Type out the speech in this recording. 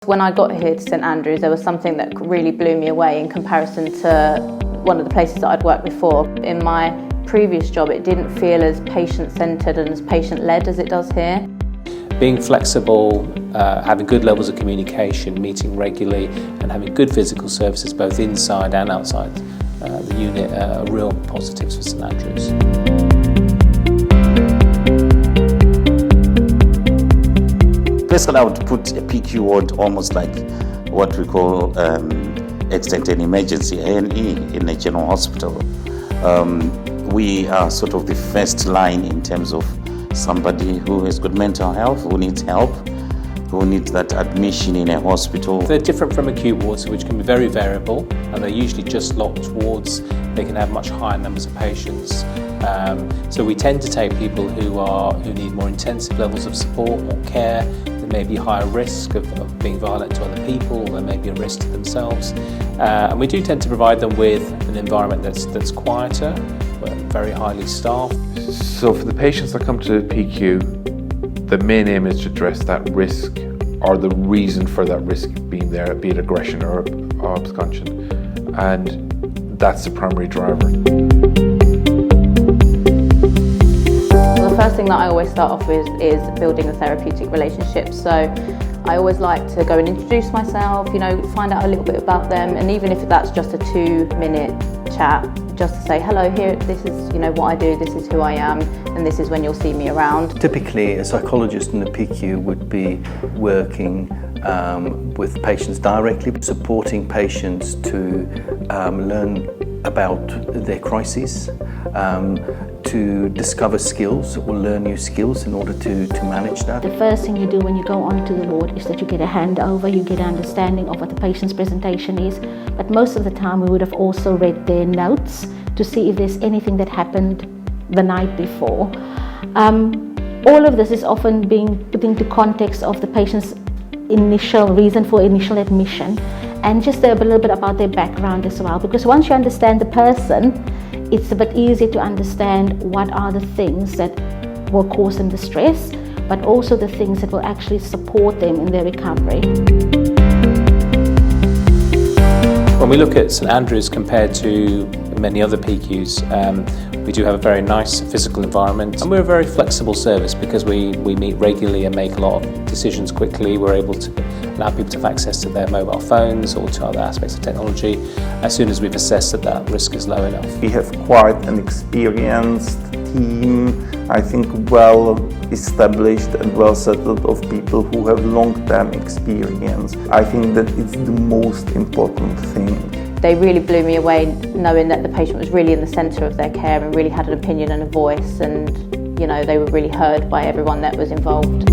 When I got here to St Andrews, there was something that really blew me away in comparison to one of the places that I'd worked before. In my previous job, it didn't feel as patient-centred and as patient-led as it does here. Being flexible, having good levels of communication, meeting regularly and having good physical services both inside and outside the unit are real positives for St Andrews. Basically, I would put a PICU ward almost like what we call extended emergency A&E in a general hospital. We are sort of the first line in terms of somebody who has got mental health, who needs help, who needs that admission in a hospital. They're different from acute wards, which can be very variable, and they're usually just locked wards. They can have much higher numbers of patients. So we tend to take people who need more intensive levels of support or care. There may be higher risk of being violent to other people, or there may be a risk to themselves. And we do tend to provide them with an environment that's quieter, but very highly staffed. So for the patients that come to PICU, the main aim is to address that risk or the reason for that risk being there, be it aggression or absconsion, and that's the primary driver. The first thing that I always start off with is building a therapeutic relationship. So I always like to go and introduce myself, find out a little bit about them, and even if that's just a 2-minute chat, just to say, hello, here, this is what I do, this is who I am, and this is when you'll see me around. Typically, a psychologist in the PICU would be working with patients directly, supporting patients to learn about their crises, to discover skills or learn new skills in order to manage that. The first thing you do when you go onto the ward is that you get a handover, you get an understanding of what the patient's presentation is, but most of the time we would have also read their notes to see if there's anything that happened the night before. All of this is often being put into context of the patient's initial reason for initial admission, and just a little bit about their background as well, because once you understand the person, it's a bit easier to understand what are the things that will cause them the stress, but also the things that will actually support them in their recovery. When we look at St Andrews compared to many other PICUs, we do have a very nice physical environment, and we're a very flexible service because we meet regularly and make a lot of decisions quickly. We're able to allow people to have access to their mobile phones or to other aspects of technology as soon as we've assessed that risk is low enough. We have quite an experienced team, I think well established and well settled of people who have long-term experience. I think that it's the most important thing. They really blew me away knowing that the patient was really in the centre of their care and really had an opinion and a voice, and they were really heard by everyone that was involved.